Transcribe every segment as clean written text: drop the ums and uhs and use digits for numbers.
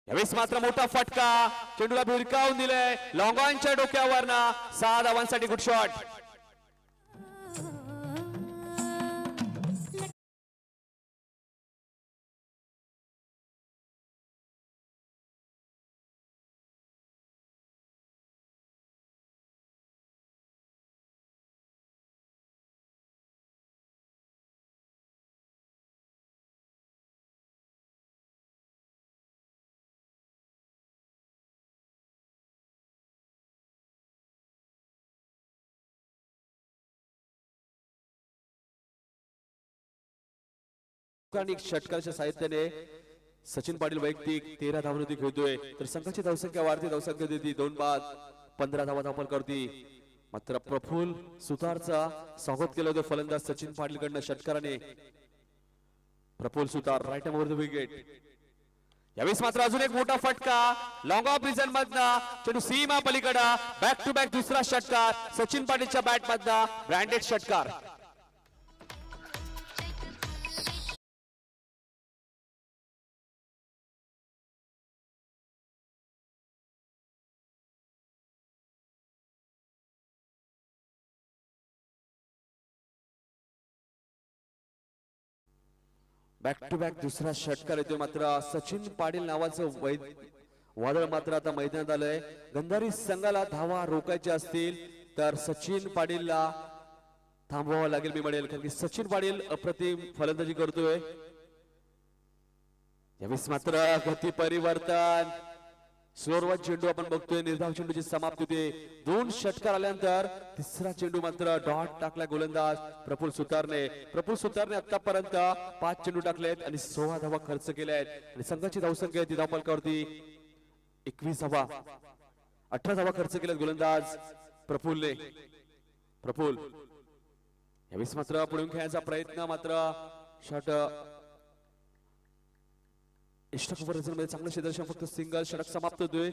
यावेळेस मात्र मोठा फटका, चेंडूला भिरकावून दिलंय लॉंग ऑनच्या डोक्यावरना 6 धावांसाठी गुड शॉट. षटकाच्या साहित्याने सचिन पाटील वैयक्तिक 13 धावांवरती खेळतोय, तर संघाची धावसंख्या वाढती, धावसंख्या देती 2 बाद 15 धावा धावपल करती. मात्र प्रफुल्ल सुतारचा स्वागत केलं होतं फलंदाज सचिन पाटीलकडनं षटकाराने. प्रफुल्ल सुतार राईट ओव्हर द विकेट. यावेळेस मात्र अजून एक मोठा फटका, लॉंग ऑफ रिजन मधना चेंडू सीमा पलीकडे, बॅक टू बॅक दुसरा षटकार सचिन पाटीलच्या बॅट मधना, ब्रँडेड षटकार. बॅक टू बॅक दुसरा षटकार येतोय. मात्र सचिन पाटील नावाचं वादळ मात्र आता मैदानात आलंय. गंधारी संघाला धावा रोखायच्या असतील तर सचिन पाटीलला थांबवावं लागेल मी म्हणेल, कारण की सचिन पाटील अप्रतिम फलंदाजी करतोय. यावेळेस मात्र गती परिवर्तन, स्लोअर चेंडू आपण बघतोय, निर्धाव चेंडूची समाप्ती होते. 2 षटकार आल्यानंतर तिसरा चेंडू मात्र डॉट टाकला गोलंदाज प्रफुल्ल सुतारने. प्रफुल्ल सुतारने आतापर्यंत 5 चेंडू टाकलेत आणि 16 धावा खर्च केल्या आहेत आणि संघाची धावसंख्या आहे ती धावफलकावरती 21 धावा, 18 धावा खर्च केल्यात गोलंदाज प्रफुल्लने. प्रफुल्ल यावेळेस मात्र पुढून खेळण्याचा प्रयत्न, मात्र शॉट इष्ट मध्ये चांगलं क्षेत्ररक्षण, फक्त सिंगल षटक समाप्त होतोय.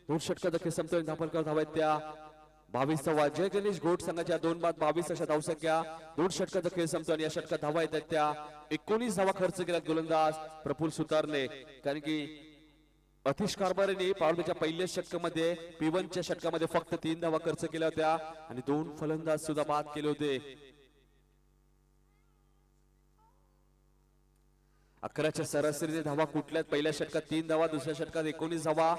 2 षटका देखील संपतोय, धावफलकावर धावा आहेत त्या 22 धावा. जय गणेश घोट संघाच्या 2 बाद 22 अशा धावसंख्या, 2 षटका देखील संपतोय आणि या षटकात धावा येतात त्या 19 धावा खर्च केल्यात गोलंदाज प्रफुल्ल सुतारने. कारण की अतिश कारभारीने पावलच्या पहिल्या षटकामध्ये P1च्या षटकामध्ये फक्त 3 धावा खर्च केल्या होत्या आणि 2 फलंदाज सुद्धा बाद केले होते. 11च्या सरासरीने धावा कुठल्यात, पहिल्या षटकात 3 धावा, दुसऱ्या षटकात 19 धावा.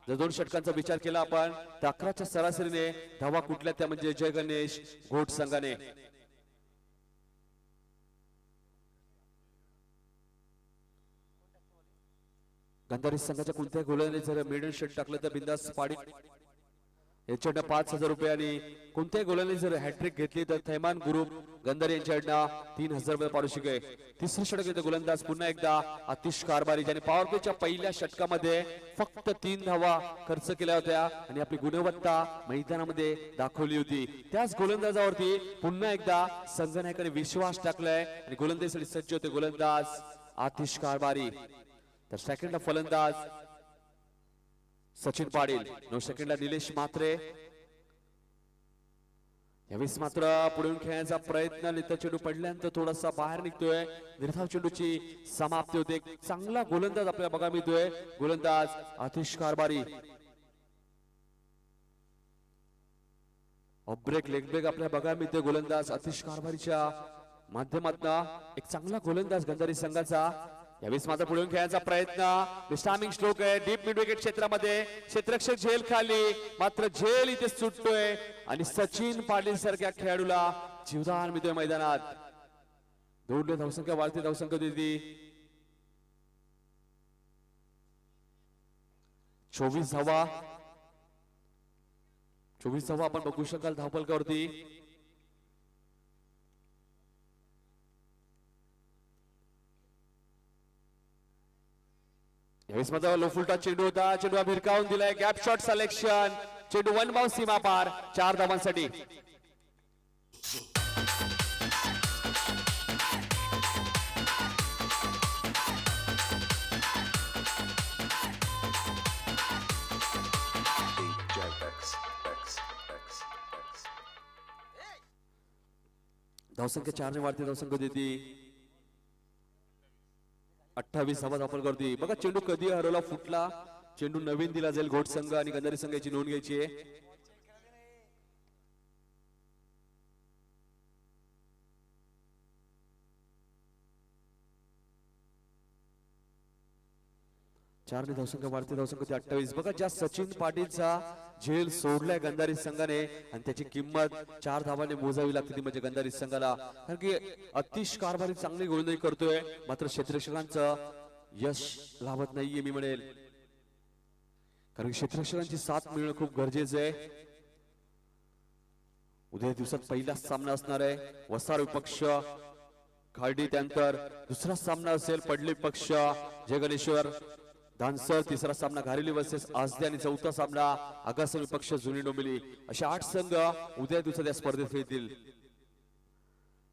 जर 2 षटकांचा विचार केला आपण तर 11च्या सरासरीने धावा कुठल्यात त्या म्हणजे जय गणेश घोट संघाने. गंधारी संघाच्या कोणत्याही गोलंदाजाने जर मिडल षट टाकलं तर बिंदास पाडी यांच्याकडनं 5,000 रुपये आणि कोणत्याही गोलंदाजाने जर हॅट्रिक घेतली तर थैमान ग्रुप गंधारी यांच्याकडनं 3,000 रुपये पारितोषिक आहे. तिसरं षटक येतं गोलंदाज पुन्हा एकदा आतिश कारभारी, ज्याने पॉवर प्लेच्या पहिल्या षटकामध्ये फक्त 3 धावा खर्च केल्या होत्या आणि आपली गुणवत्ता मैदानामध्ये दाखवली होती. त्याच गोलंदाजावरती पुन्हा एकदा संघनायकाने विश्वास टाकलाय आणि गोलंदाजीसाठी सज्ज होते गोलंदाज आतिश कारभारी. तर सेकंडला फलंदाज सचिन पाटील, 9 सेकंडला निलेश म्हात्रे. यावेळेस मात्र पुढून खेळण्याचा प्रयत्न, नित्य चेंडू पडल्यानंतर थोडासा बाहेर निघतोय, निर्धाव चेंडूची समाप्ती होते. चांगला गोलंदाज आपल्याला बघा मिळतोय, गोलंदाज आतिश कारभारी. ब्रेक लेग ब्रेक आपल्याला बघा मिळतोय गोलंदाज आतिश कारभारीच्या माध्यमातून. एक चांगला गोलंदाज गंधारी संघाचा. यावेळेस मात्र पुढून खेळण्याचा प्रयत्न, विश्रामिक स्ट्रोक आहे डीप मिड विकेट क्षेत्रामध्ये, क्षेत्ररक्षक झेल खाली, मात्र झेल इथे सुटतोय आणि सचिन पाटील सारख्या खेळाडूला जीवदान मिळतोय मैदानात. 2 धावसंख्या वाढती, धावसंख्या देती 24 धावा. 24 धावा आपण बघू शकाल धावफलकावरती. यावेळेस मात्र लो फुलटा चेंडू होता, चेंडू भिरकावून दिलाय, गॅप शॉट सिलेक्शन, चेंडू 1 बाउंस सीमा पार 4 धावांसाठी. धावसंख्या 4 ने वाढते, धावसंख्या देती 28 धावा धापल करते बघा. चेंडू कधी हरवला फुटला. चेंडू नवीन दिला जाईल घोट संघ आणि गंधारी संघाची नोंद घ्यायची आहे. चार ने धावसंख्या वाढते. धावसंख्या 28 बघा. ज्या सचिन पाटीलचा झेल सोडलाय गंधारी संघाने आणि त्याची किंमत 4 धावाने मोजावी लागते ती म्हणजे गंधारी संघाला. कारण की अतिश कारभारी चांगली गोलंदाजी करतोय मात्र क्षेत्ररक्षकांचं यश लाभत नाहीये मी म्हणेल. कारण क्षेत्ररक्षकांची साथ मिळणं खूप गरजेचं आहे. उद्या दिवसात पहिलाच सामना असणार आहे. वसार विपक्ष खार्डी. त्यानंतर दुसरा सामना असेल पडली पक्ष जय गणेश्वर धानसर. तिसरा सामना घारेली वर्सेस आजदे आणि चौथा सामना आगासन विपक्ष जुनी डोंबिवली. असे 8 संघ उद्या दिवसात या स्पर्धेत खेळतील.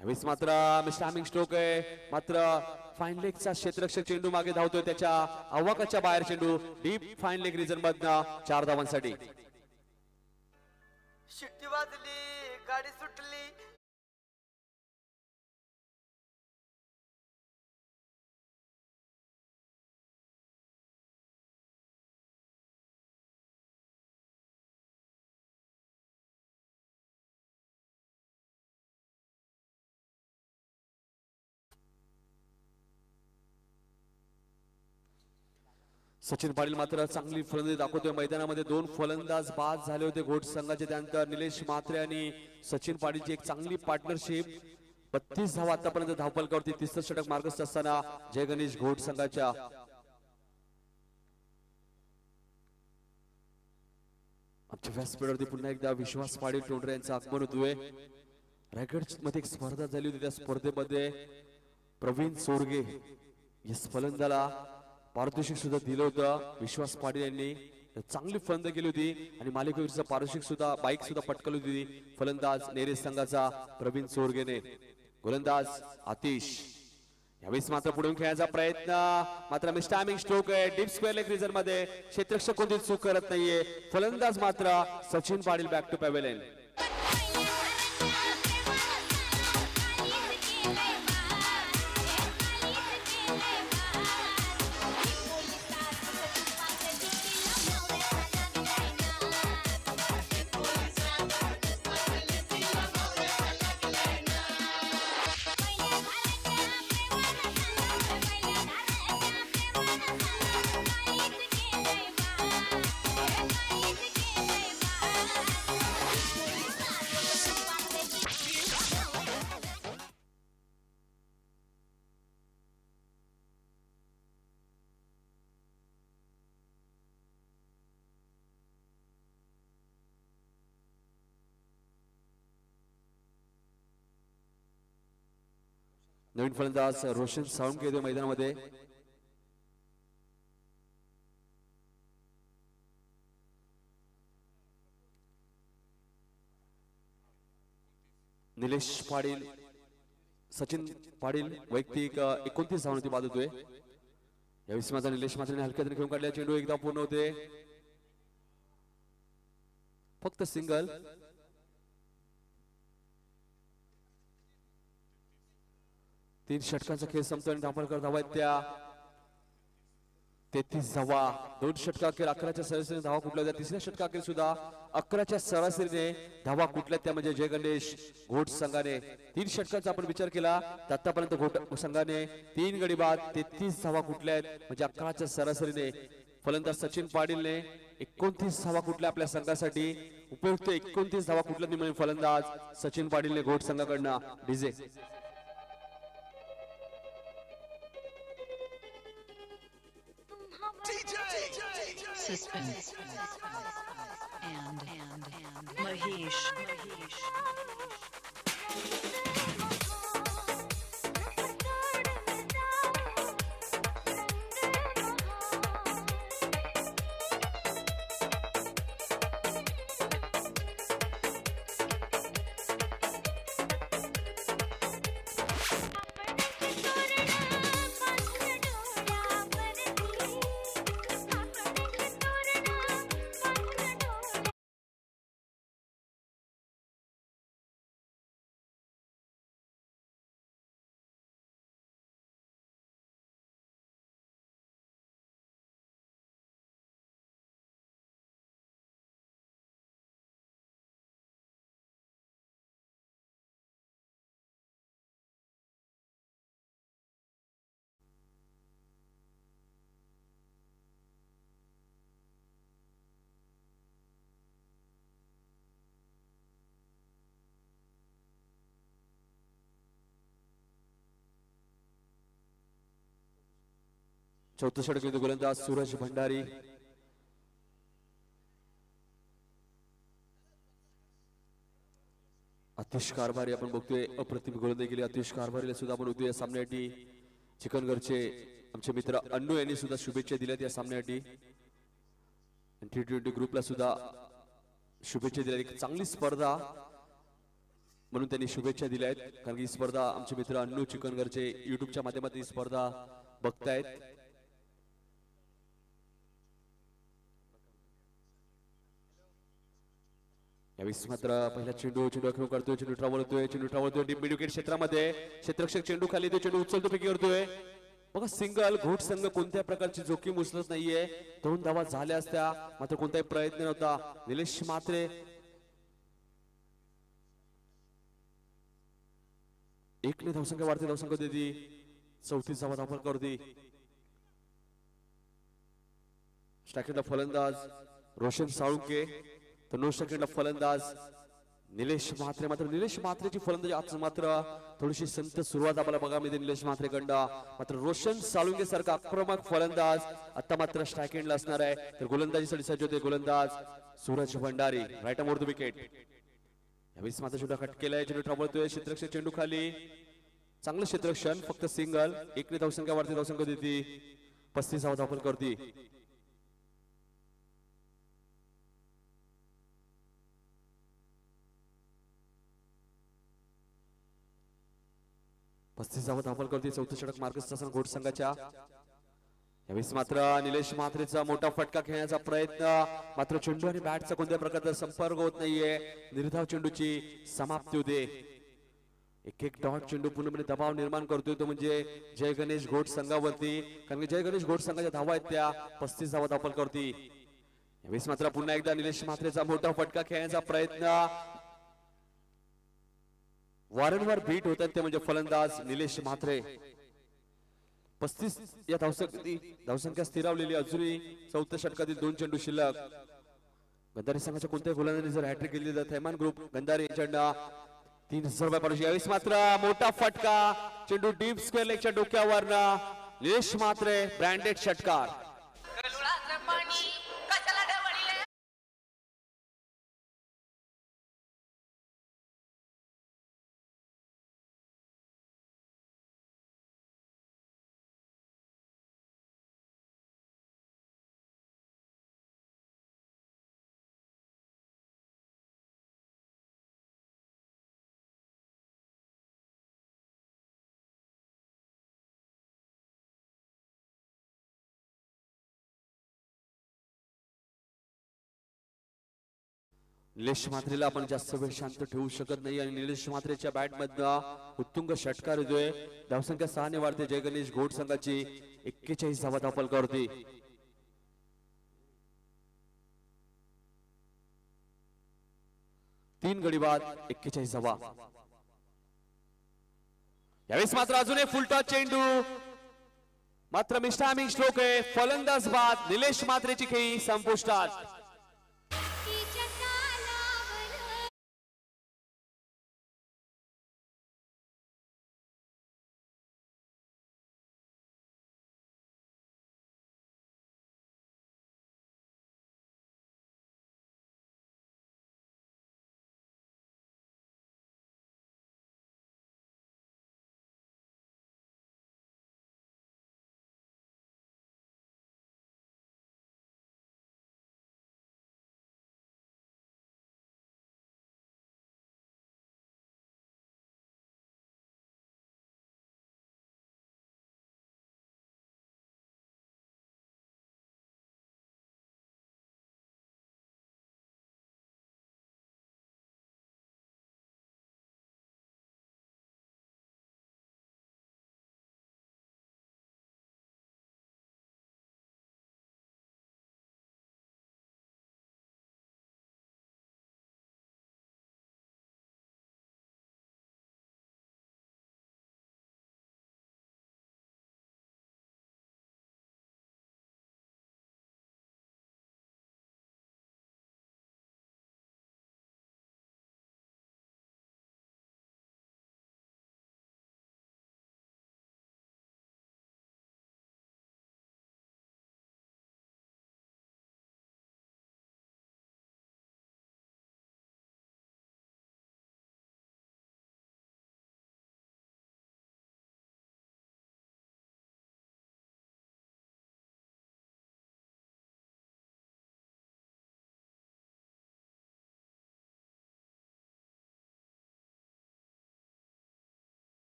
यावेळेस मात्र मिस्टर स्ट्रोक आहे. मात्र फाईन लेगचा क्षेत्ररक्षक चेंडू मागे धावतोय त्याच्या आवाकाच्या बाहेर. चेंडू डीप फाईन लेग रिजन मधनं 4 धावांसाठी. शिट्टी वाजली गाडी सुटली. सचिन पाटील मात्र चांगली फलंदाजी दाखवतोय मैदानामध्ये. 2 फलंदाज बाद झाले होते घोट संघाचे. त्यानंतर निलेश म्हात्रे आणि सचिन पाटीलची एक चांगली पार्टनरशिप. 32 धावा आतापर्यंत धावफलकावरती. तिसरं षटक मार्गस्थ असताना जय गणेश घोट संघाच्या. आमच्या व्यासपीठावरती पुन्हा एकदा विश्वास पाटील टोंडरे यांचं आगमन होतोय. रायगड मध्ये एक स्पर्धा झाली होती. त्या स्पर्धेमध्ये प्रवीण सोरगे या फलंदाला पारितोषिक सुद्धा दिलं होतं. विश्वास पाटील यांनी चांगली फलंदाजी केली होती आणि मालिकेवरचं पारितोषिक सुद्धा बाईक सुद्धा पटकवली होती फलंदाज नेरे संघाचा प्रवीण सोरगेने. गोलंदाज आतिश. यावेळेस मात्र पुढून खेळायचा प्रयत्न मात्र मिस्टायमिंग स्ट्रोक आहे. डीप स्क्वेअर लेग रिजन मध्ये. क्षेत्ररक्षक कोणती चूक करत नाहीये. फलंदाज मात्र Sachin Patil back to pavilion. नवीन फलंदाज रोशन सावंत येतो मैदानामध्ये. निलेश पाटील सचिन पाटील वैयक्तिक 29 धावांवरती बाद होतोय. यावेळी माझा निलेश मात्रेने हलक्यात खेळून काढला. चेंडू एकदा पूर्ण होते. फक्त सिंगल. तीन षटकांचा खेळ संपतो आणि धावफलकावर धावा आहेत त्या 33 धावा. 2 षटकाखेर 11च्या सरासरीने धावा कुठल्या होत्या. तिसऱ्या षटकाखेर सुद्धा 11च्या सरासरीने धावा कुठल्या त्या म्हणजे जय गणेश घोट संघाने. 3 षटकांचा आपण विचार केला तर आतापर्यंत घोट संघाने 3 गडी बाद 33 धावा कुठल्या आहेत म्हणजे 11च्या सरासरीने. फलंदाज सचिन पाटीलने 29 धावा कुठल्या आपल्या संघासाठी. उपयुक्त 29 धावा कुठल्या म्हणून फलंदाज सचिन पाटीलने घोट संघाकडनं. DJ Suspense and Mahesh. चौथं षटक गोलंदाज सूरज भंडारी. आतिश कारभारी आपण बघतोय अप्रतिम गोलंदाजी केली आतिश कारभारीला सुद्धा आपण बघतोय या सामन्यासाठी चिकनगरचे आमचे मित्र अन्नू यांनी सुद्धा शुभेच्छा दिल्यात या सामन्यासाठी. T20 ग्रुपला सुद्धा शुभेच्छा दिल्या. एक चांगली स्पर्धा म्हणून त्यांनी शुभेच्छा दिल्या आहेत कारण की ही स्पर्धा आमचे मित्र अन्नू चिकनगरचे युट्यूबच्या माध्यमातून ही स्पर्धा बघतायत. यावेळेस मात्र पहिला चेंडू खेळून करतोय. चेंडू ट्रावलतोय डीप मिड विकेट क्षेत्रामध्ये क्षेत्ररक्षक चेंडू खाली तो चेंडू उचलतो फेकी करतोय. बघा सिंगल घोट संघ कोणत्या प्रकारची जोखीम उचलत नाहीये. 2 धावा झाल्या असत्या मात्र कोणताही प्रयत्न नव्हता. निलेश म्हात्रे एकने धावसंख्या वाढते धावसंख्या देती 34 धावा धावफलक करती. स्ट्रायकरला फलंदाज रोशन साळुंके तर नो स्ट्रायकरला फलंदाज निलेश म्हात्रे. मात्र निलेश म्हात्रेची फलंदाजी आज मात्र थोडीशी संत सुरुवात आपल्याला बघा मिळते निलेश म्हात्रेकडनं. मात्र रोशन साळुंके सारखा आक्रमक फलंदाज आता मात्र स्ट्राइक एंडला असणार आहे. तर गोलंदाजीसाठी सज्ज होते गोलंदाज Suraj Bhandari. Right more the wicket. यावेळेस मात्र चेंडू कट केलाय. चेंडू ट्रावलतोय क्षेत्ररक्षक चेंडू खाली चांगलं क्षेत्ररक्षण फक्त सिंगल एकने धावसंख्या वाढते धावसंख्या देती 35 धावा धावफलक करती. 35 धावा धावफलक करते. चौथं षटक मार्कस शासन घोट संघाच्या. यावेळेस मात्र निलेश म्हात्रेचा मोठा फटका खेळण्याचा प्रयत्न मात्र चेंडू आणि बॅटचा कोणत्या प्रकारचा संपर्क होत नाहीये. निर्धाव चेंडूची समाप्ती होते. एक डॉट चेंडू पूर्णपणे दबाव निर्माण करतोय तो म्हणजे जय गणेश घोट संघावरती कारण की जय गणेश घोट संघाच्या धावा आहेत त्या 35 धावा धावफलक करती. यावेळेस मात्र पुन्हा एकदा निलेश म्हात्रेचा मोठा फटका खेळण्याचा प्रयत्न वारंवार बीट होतात ते म्हणजे फलंदाज निलेश म्हात्रे. 35 या धावसंख्या स्थिरावलेली अजूनही चौथ्या षटकातील 2 चेंडू शिल्लक. गंधारी संघाच्या कोणत्याही गोलंदाजाने जर हॅट्रिक केली तर थैमान ग्रुप गंधारी यांच्याकडनं 3000 रुपये पाठवू. यावेळेस मात्र मोठा फटका चेंडू डीप स्क्वेअर लेगच्या डोक्यावरनं निलेश म्हात्रे ब्रँडेड षटकार. निलेश म्हात्रेला आपण जास्त वेळ शांत ठेवू शकत नाही आणि निलेश म्हात्रेच्या बॅट मधनं उत्तुंग षटकार येतोय. धावसंख्या 6 ने वाढते. जय गणेश घोट संघाची 41 धावा धावफलक करते. तीन गडी बाद 41 धावा. यावेळेस मात्र अजून एक फुलटॉस चेंडू मात्र मिस्टामिंग स्ट्रोक आहे. फलंदाज बाद निलेश म्हात्रेची खेळी संपुष्टात.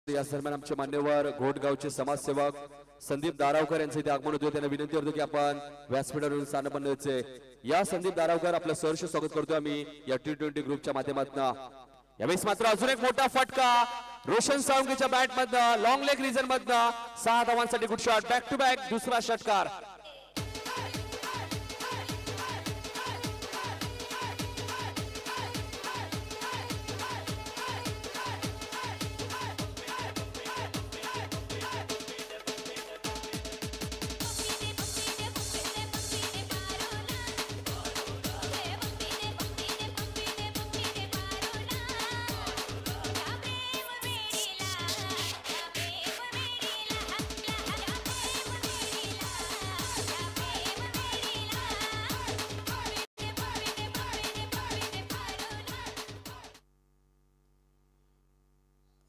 या दरम्यान आमचे मान्यवर घोटगावचे समाजसेवक संदीप दारावकर यांचे इथे आगमन होते. त्यांना विनंती करतो की आपण व्यासपीठावरून स्थान बनवायचे. या संदीप दारावकर आपलं सहर्ष स्वागत करतो आम्ही या T20 ग्रुपच्या माध्यमातून. यावेळेस मात्र अजून एक मोठा फटका रोशन साळुंकेच्या बॅट मधनं लॉंग लेग रिजन मधनं 6 धावांसाठी good shot. Back to back दुसरा षटकार.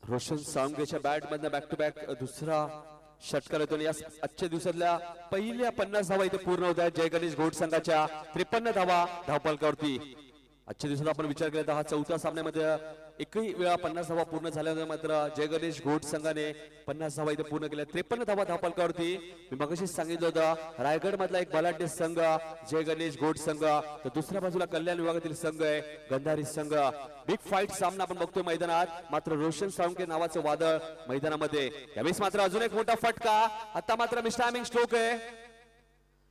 रोशन साळुंकेच्या बॅट मधनं बॅक टू बॅक दुसरा षटकार येतो. या आजच्या दिवसातल्या पहिल्या 50 धावा इथे पूर्ण होत आहेत. जय गणेश घोट संघाच्या 53 धावा धावपलकावरती. आजच्या दिवसात आपण विचार केला तर हा चौथा सामन्यामध्ये एकही वेळा 50 धावा पूर्ण झाल्यानंतर मात्र जय गणेश घोट संघाने 50 धावा इथे पूर्ण केल्या. 53 धावा धावपलकावरती. मी मगाशीच सांगितलं होतं रायगड मधला एक बलाढ्य संघ जय गणेश घोट संघ, तर दुसऱ्या बाजूला कल्याण विभागातील संघ आहे गंधारी संघ. बिग फाईट सामना आपण बघतोय मैदानात. मात्र रोशन साळुंके नावाचं वादळ मैदानामध्ये. यावेळेस मात्र अजून एक मोठा फटका. आता मात्र मिस्टायमिंग स्ट्रोक आहे.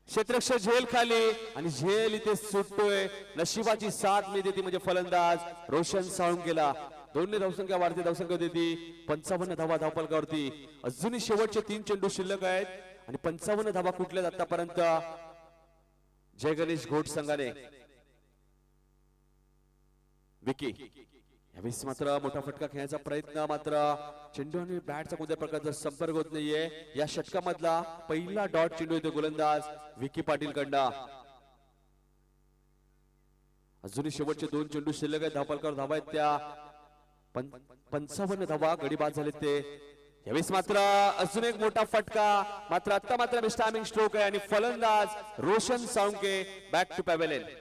क्षेत्ररक्षक झेल खाली आणि झेल इथे सुटतोय. नशिबाची साथ मी देते म्हणजे फलंदाज रोशन साळुंकेला. दोन्ही धावसंख्या वाढते. धावसंख्या देते 55 धावा धावपलकावरती. अजूनही शेवटचे 3 चेंडू शिल्लक आहेत आणि 55 धावा कुठल्यात आतापर्यंत जय गणेश घोट संघाने. विकी यावेळेस मात्र मोठा फटका खेळण्याचा प्रयत्न. मात्र चेंडू आणि बॅटचा कोणत्या प्रकारचा संपर्क होत नाहीये. या षटकामधला पहिला डॉट चेंडू येतो गोलंदाज विकी पाटील कडा. अजूनही शेवटचे 2 चेंडू शिल्लक आहेत. धावपलकावर धावा आहेत त्या 55 धावा गडी बाद झालेत ते. यावेळेस मात्र अजून एक मोठा फटका. मात्र आता मात्र मिस्टायमिंग स्ट्रोक आहे आणि फलंदाज Roshan Salunke back to pavilion.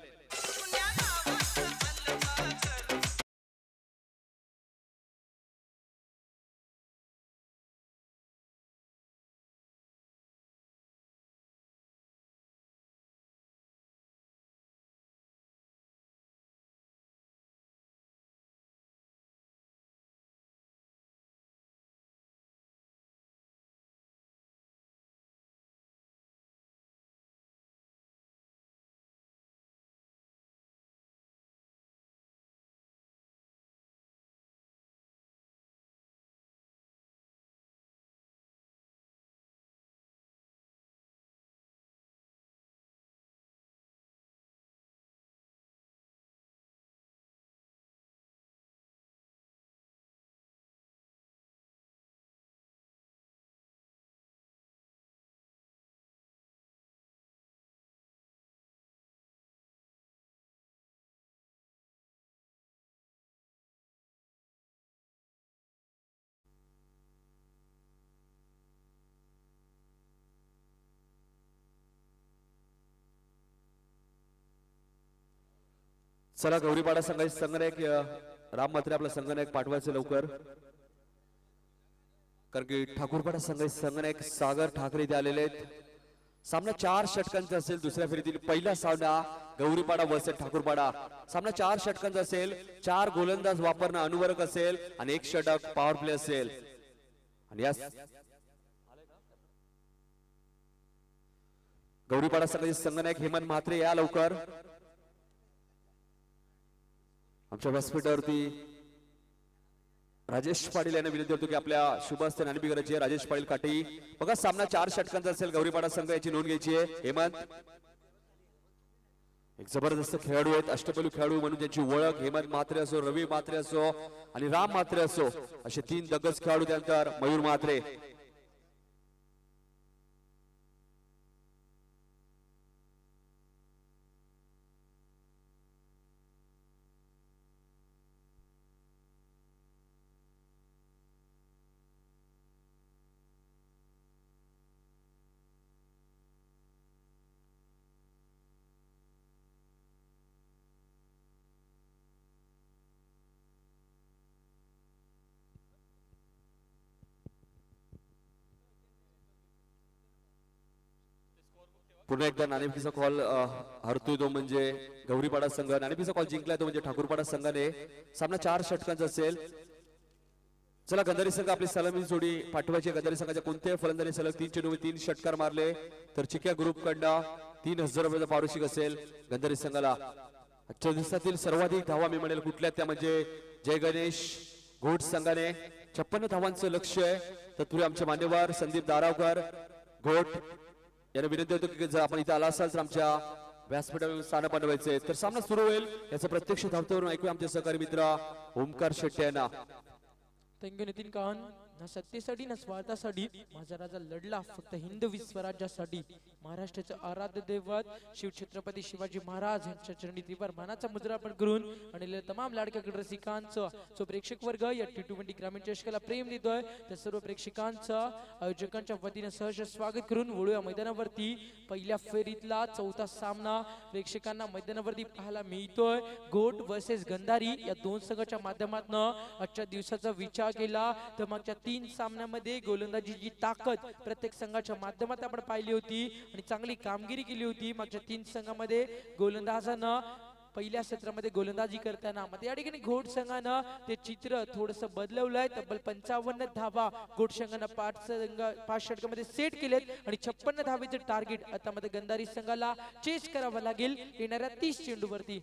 चला गौरीपाडा संघाचे संघनायक राम म्हात्रे आपला संघनायक पाठवायचे लवकर, कारण की ठाकूरपाडा संघाचे संघनायक सागर ठाकरे इथे आलेले आहेत. सामना 4 षटकांचा असेल. दुसऱ्या फेरीतील पहिला सामना गौरीपाडा वर्सेस ठाकूरपाडा. सामना 4 षटकांचा असेल. 4 गोलंदाज वापरणं अनुवरक असेल आणि 1 षटक पॉवर प्ले असेल. आणि या गौरीपाडा संघाचे संघनायक हेमंत म्हात्रे या लवकर. आमच्या व्यासपीठावरती राजेश पाटील यांना विनंती करतो की आपल्या शुभ हस्ते नाणी करायची आहे. राजेश पाटील काटे. बघा सामना 4 षटकांचा असेल. गौरीपाडा संघ याची नोंद घ्यायची आहे. हेमंत एक जबरदस्त खेळाडू आहेत. अष्टपैलू खेळाडू म्हणून त्यांची ओळख. हेमंत म्हात्रे असो, रवी म्हात्रे असो आणि राम म्हात्रे असो, असे 3 दिग्गज खेळाडू. त्यानंतर मयूर म्हात्रे. पुन्हा एकदा नाणेफेकीचा कॉल हरतोय तो म्हणजे गौरीपाडा संघ, नाणेफेकीचा कॉल जिंकलाय तो म्हणजे ठाकूरपाडा संघाने. सामना 4 षटकांचा असेल. चला गंधारी संघ आपली सलामी जोडी पाठवायची. गंधारी संघाच्या कोणत्याही फलंदाजाने सलग 3 चेंडूवर 3 षटकार मारले तर चिक्या ग्रुप कडनं 3000 रुपयाचा पारितोषिक असेल गंधारी संघाला. आजच्या दिवसातील सर्वाधिक धावा मी म्हणेल कुठल्या त्या म्हणजे जय गणेश घोट संघाने 56 धावांचं लक्ष्य आहे. तत्पूर्वी आमचे मान्यवर संदीप दारावकर घोट यांना विनंती होतो की जर आपण इथे आला असाल तर आमच्या व्यासपीठावर स्थान बनवायचे. तर सामना सुरू होईल याचं प्रत्यक्ष धावत्यावरून ऐकूया आमचे सहकारी मित्र ओमकार शेट्टे यांना. थँक्यू नितीन काहन. ना सत्तेसाठी ना स्वार्थासाठी माझा राजा लढला फक्त हिंदवी स्वराज्यासाठी. महाराष्ट्राचे आराध्य दैवत शिव छत्रपती शिवाजी महाराज यांच्या चरणी त्रिवार मानाचा मुद्रा आपण करून आणि तमाम लाडक्या रसिकांचं जो प्रेक्षक वर्ग या T20 ग्रामीण चषकाला प्रेम देतोय त्या सर्व प्रेक्षकांचं आयोजकांच्या वतीने सहर्ष स्वागत करून वळूया मैदानावरती. पहिल्या फेरीतला चौथा सामना प्रेक्षकांना मैदानावरती पाहायला मिळतोय. गोट वर्सेस गंधारी या दोन संघाच्या माध्यमातून आजच्या दिवसाचा विचार केला तर मागच्या 3 सामन्यामध्ये गोलंदाजीची ताकद प्रत्येक संघाच्या माध्यमात आपण पाहिली होती आणि चांगली कामगिरी केली होती. मागच्या 3 संघामध्ये गोलंदाजानं पहिल्या सत्रामध्ये गोलंदाजी करताना मग या ठिकाणी घोट संघानं ते चित्र थोडंसं बदलवलंय. तब्बल 55 धावा घोट संघानं 5 षटकामध्ये सेट केलेत आणि 56 धावेचे टार्गेट आता मध्ये गंधारी संघाला चेस करावं लागेल येणाऱ्या 30 चेंडूवरती.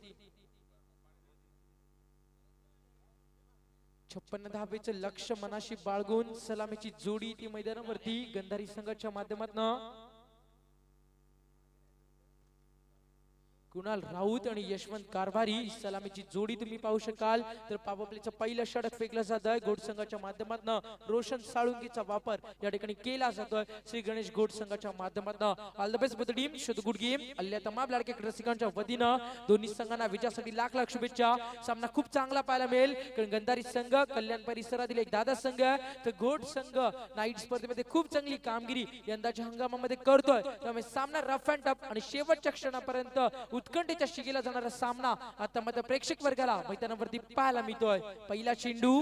56 धावेचं लक्ष मनाशी बाळगून सलामीची जोडी ती मैदानावरती गंधारी संघाच्या माध्यमातून कुणाल राऊत आणि यशवंत कारभारी सलामीची जोडी तुम्ही पाहू शकाल. तर पावपलेचं पहिलं षटक फेकलं जात आहे घोट संघाच्या माध्यमातून. रोशन साळुंकीचा वापर या ठिकाणी केला जातोय श्री गणेश घोट संघाच्या माध्यमातून. All the best for the team. शुद्ध गुड गेम. अल्ल्या तमाम लाडक्या रसिकांच्या वतीनं दोन्ही संघांना विजयासाठी लाख लाख शुभेच्छा. सामना खूप चांगला पाहायला मिळेल कारण गंधारी संघ कल्याण परिसरातील एक दादा संघ तर घोट संघ नाईट स्पर्धेमध्ये खूप चांगली कामगिरी यंदाच्या हंगामामध्ये करतोय. त्यामुळे सामना रफ अँड टफ आणि शेवटच्या क्षणापर्यंत उत्कंठेच्या शिगेला जाणारा सामना आता मध्ये प्रेक्षक वर्गाला मैदानावरती पाहायला मिळतोय. पहिला चेंडू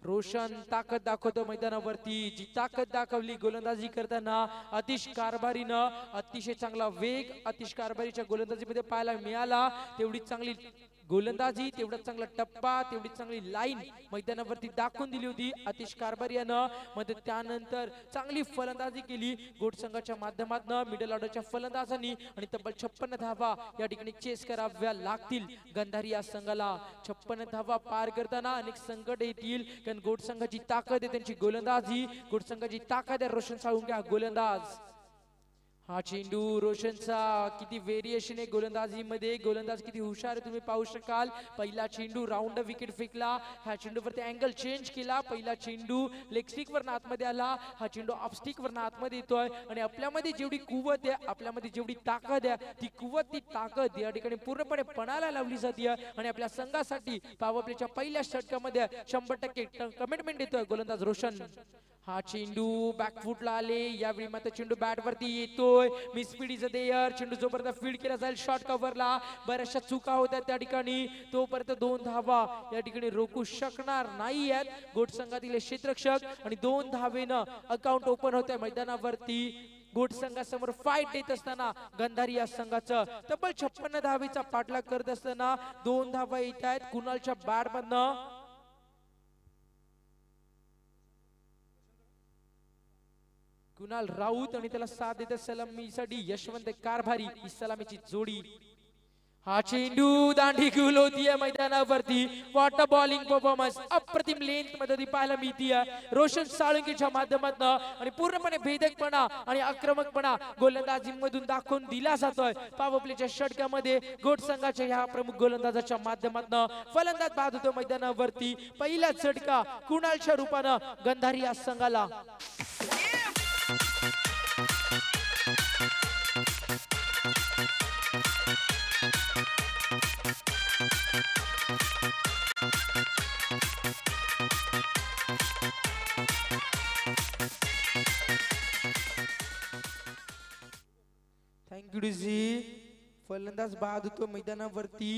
रोशन ताकद दाखवतो मैदानावरती. जी ताकद दाखवली गोलंदाजी करताना अतिश कारभारीनं अतिशय चांगला वेग अतिश कारभारीच्या गोलंदाजीमध्ये पाहायला मिळाला. तेवढी चांगली गोलंदाजी तेवढा चांगला टप्पा तेवढी चांगली लाईन मैदानावरती दाखवून दिली होती अतिश कारभारी यानं. मध्ये त्यानंतर चांगली फलंदाजी केली घोट संघाच्या माध्यमातून मिडल ऑर्डरच्या फलंदाजांनी आणि तब्बल 56 धावा या ठिकाणी चेस कराव्या लागतील गंधारी या संघाला. 56 धावा पार करताना अनेक संकट येतील कारण घोट संघाची ताकद आहे त्यांची गोलंदाजी. घोट संघाची ताकद आहे रोशन साळुंके गोलंदाज. हा चेंडू रोशनचा किती व्हेरिएशन आहे गोलंदाजीमध्ये. गोलंदाज किती हुशार आहे तुम्ही पाहू शकाल. पहिला चेंडू राऊंड विकेट फेकला. ह्या चेंडूवरती अँगल चेंज केला. पहिला चेंडू लेग स्टिक वर आतमध्ये आला. हा चेंडू ऑफ स्टिक वर आतमध्ये येतोय आणि आपल्यामध्ये जेवढी कुवत आहे आपल्यामध्ये जेवढी ताकद आहे ती कुवत ती ताकद या ठिकाणी पूर्णपणे पणाला लावली जाते आणि आपल्या संघासाठी पावरप्लेच्या पहिल्या षटकामध्ये 100% कमिटमेंट देतोय गोलंदाज रोशन. हा चेंडू बॅकफुटला आले यावेळी मात्र चेंडू बॅट वरती येतोय. मिसफीड इज देअर. चेंडू जोपर्यंत फीड केला जाईल शॉर्ट कव्हरला बऱ्याचशा चुका होत्या त्या ठिकाणी तोपर्यंत 2 धावा या ठिकाणी रोखू शकणार नाही आहेत घोट संघातील क्षेत्ररक्षक आणि 2 धावेनं अकाउंट ओपन होत आहे मैदानावरती. घोट संघासमोर फाईट देत असताना गंधारी या संघाचं तब्बल 56 धावेचा पाठलाग करत असताना 2 धावा येत आहेत कुणालच्या बॅट मधनं. कुणाल राऊत आणि त्याला साथ देत सलामीसाठी यशवंत कारभारी ही सलामीची जोडी. हा चेंडू दांडी गुल होतीये मैदानावरती. What a bowling performance. अप्रतिम लेंथ मध्ये पाहायला मिळतीये रोशन साळुंकेच्या माध्यमातून आणि पूर्णपणे भेदकपणा आणि आक्रमकपणा गोलंदाजी मधून दाखवून दिला जातोय पावरप्लेच्या षटकामध्ये घोट संघाच्या ह्या प्रमुख गोलंदाजाच्या माध्यमातून. फलंदाज बाद होतो मैदानावरती. पहिला झटका कुणालच्या रूपानं गंधारी या संघाला. थँक्यू डीजी. फलंदाज बाद होतो मैदानावरती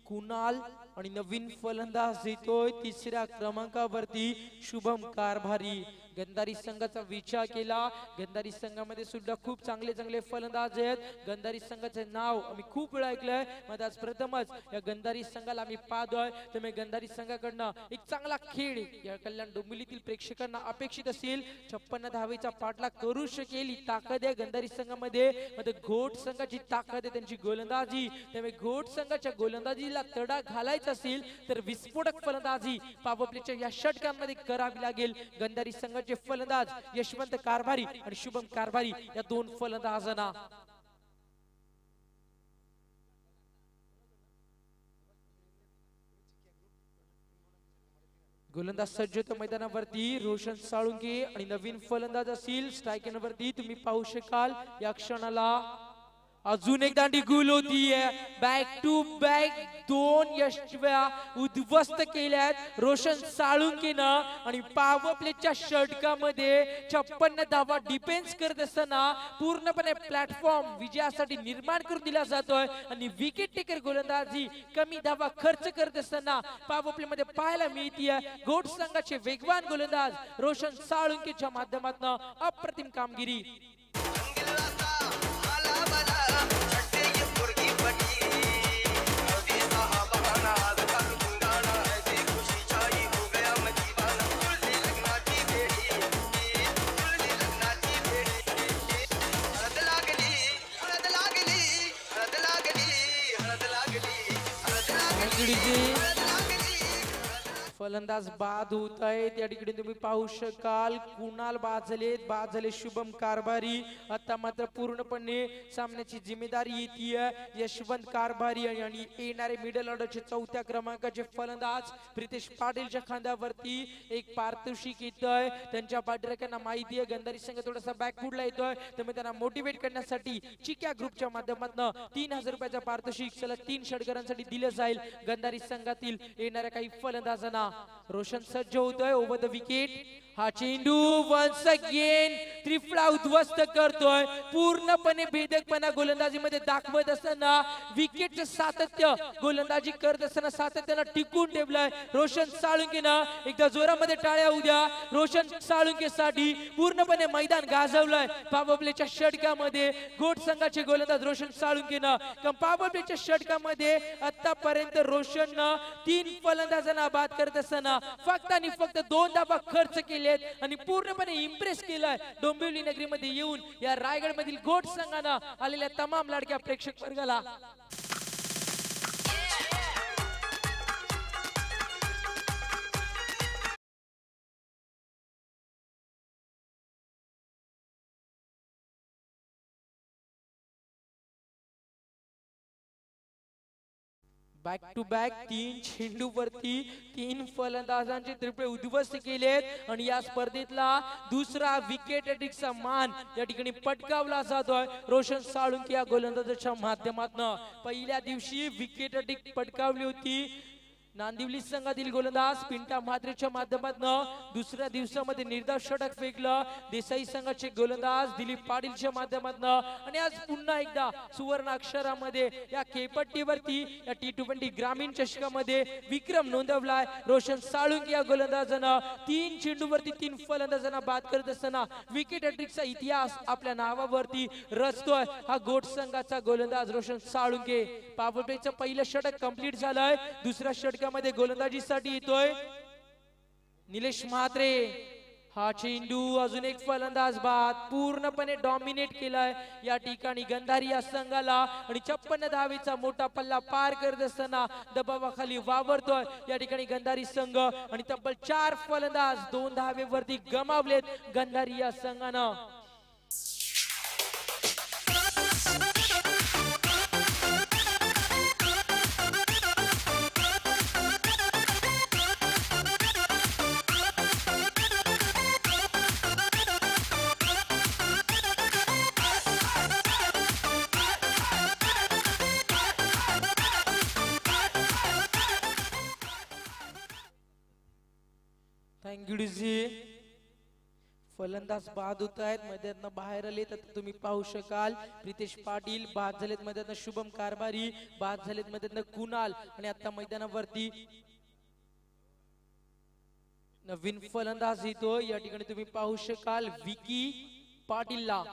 कुणाल आणि नवीन फलंदाज येतोय 3ऱ्या क्रमांकावरती शुभम कारभारी. गंधारी संघाचा विचार केला. गंधारी संघामध्ये सुद्धा खूप चांगले चांगले फलंदाज आहेत. गंधारी संघाचे नाव आम्ही खूप वेळा ऐकलंय. मग आज प्रथमच या गंधारी संघाला आम्ही पाहतोय. त्यामुळे गंधारी संघाकडनं एक चांगला खेळ या कल्याण डोंबिवलीतील प्रेक्षकांना अपेक्षित असेल. 56 धावेचा पाठलाग करू शकेल ही ताकद आहे गंधारी संघामध्ये. मध्ये घोट संघाची ताकद आहे, त्यांची गोलंदाजी. त्यामुळे घोट संघाच्या गोलंदाजीला तडा घालायचा असेल तर विस्फोटक फलंदाजी पॉवर प्लेच्या या षटकांमध्ये करावी लागेल. गंधारी संघाचे फलंदाज यशवंत कारभारी आणि शुभम कारभारी या दोन फलंदाजांना. गोलंदाज सज्ज होतो मैदानावरती रोशन साळुंके आणि नवीन फलंदाज असतील स्ट्रायकरवरती. तुम्ही पाहू शकाल या क्षणाला अजून एक दांडी गुल होतीये. बॅक टू बॅक 2 यशस्व्या उद्ध्वस्त केल्यात रोशन साळुंकेनं. आणि पॉवर प्लेच्या षटकामध्ये 56 धावा डिफेन्स करत असताना पूर्णपणे प्लॅटफॉर्म विजयासाठी निर्माण करून दिला जातोय. आणि विकेट टेकर गोलंदाजी कमी धावा खर्च करत असताना पॉवर प्ले मध्ये पाहायला मिळतीये. घोट संघाचे वेगवान गोलंदाज रोशन साळुंकेच्या माध्यमातून अप्रतिम कामगिरी. फलंदाज बाद होत आहेत. या ठिकाणी तुम्ही पाहू शकाल कुणाल बाद झाले शुभम कारभारी. आता मात्र पूर्णपणे सामन्याची जिम्मेदारी येते यशवंत कारभारी आणि येणारे मिडल ऑर्डरचे 4थ्या क्रमांकाचे फलंदाज प्रितेश पाटीलच्या खांद्यावरती एक पारितोषिक येतोय. त्यांच्या पाठीराख्यांना माहिती आहे गंधारी संघ थोडासा बॅकफुटला येतोय, त्यामुळे त्यांना मोटिवेट करण्यासाठी चिक्या ग्रुपच्या माध्यमातून 3000 रुपयाचा पारितोषिक सलग 3 षटकारांसाठी दिलं जाईल गंधारी संघातील येणाऱ्या काही फलंदाजांना. रोशन सज्ज होतोय ओव्हर द विकेट. हा चेंडू वन्स अगेन त्रिफळा उद्ध्वस्त करतोय. पूर्णपणे भेदकपणा गोलंदाजीमध्ये दाखवत असताना विकेटचं सातत्य गोलंदाजी करत असताना सातत्यानं टिकून ठेवलंय रोशन साळुंकेनं. एकदा जोरामध्ये टाळ्या उद्या रोशन साळुंकेसाठी. पूर्णपणे मैदान गाजवलंय पॉवर प्लेच्या षटकामध्ये घोट संघाचे गोलंदाज रोशन साळुंकेनं. पॉवर प्लेच्या षटकामध्ये आतापर्यंत रोशननं 3 फलंदाजांना बाद करत असताना फक्त आणि फक्त 2 धावा खर्च केले आणि पूर्णपणे इम्प्रेस केलाय डोंबिवली नगरीमध्ये येऊन या रायगड मधील घोट संघानं आलेल्या तमाम लाडक्या प्रेक्षक वर्गाला. बॅक टू बॅक 3 चेंडूवरती 3 फलंदाजांचे त्रिफळे उद्ध्वस्त केलेत आणि या स्पर्धेतला दुसरा विकेट टेकिंगचा मान या ठिकाणी पटकावला जातोय रोशन साळुंके या गोलंदाजाच्या माध्यमातून. पहिल्या दिवशी विकेट टेकिंग पटकावली होती नांदिवली संघातील गोलंदाज पिंटा म्हात्रेच्या माध्यमातून. दुसऱ्या दिवसामध्ये निर्धाव षटक फेकलं देसाई संघाचे गोलंदाज दिलीप पाटीलच्या माध्यमातून. आणि आज पुन्हा एकदा सुवर्ण अक्षरामध्ये या खेळपट्टीवरती या T20 ग्रामीण चषकामध्ये विक्रम नोंदवलाय रोशन साळुंके या गोलंदाजानं. 3 चेंडूवरती 3 फलंदाजांना बाद करत असताना विकेट हॅट्रिकचा इतिहास आपल्या नावावरती रचतोय हा घोट संघाचा गोलंदाज रोशन साळुंके. पॉवर प्लेचं पहिलं षटक कंप्लीट झालंय. दुसऱ्या षटकामध्ये गोलंदाजीसाठी येतोय निलेश म्हात्रे. हा चेंडू अजून एक फलंदाज बाद. पूर्णपणे डॉमिनेट केलाय या ठिकाणी गंधारी या संघाला आणि 56 धावेचा मोठा पल्ला पार करत असताना दबावाखाली वावरतोय या ठिकाणी गंधारी संघ. आणि तब्बल 4 फलंदाज 2 धावेवरती गमावलेत गंधारी या संघानं. फलंदाज बाद होत आहेत मैदानात बाहेर आले तर तुम्ही पाहू शकाल प्रितेश पाटील बाद झालेत मैदानात, शुभम कारभारी बाद झालेत मैदानात, कुणाल आणि आता मैदानावरती नवीन फलंदाज येतो या ठिकाणी तुम्ही पाहू शकाल विकी पाटीलला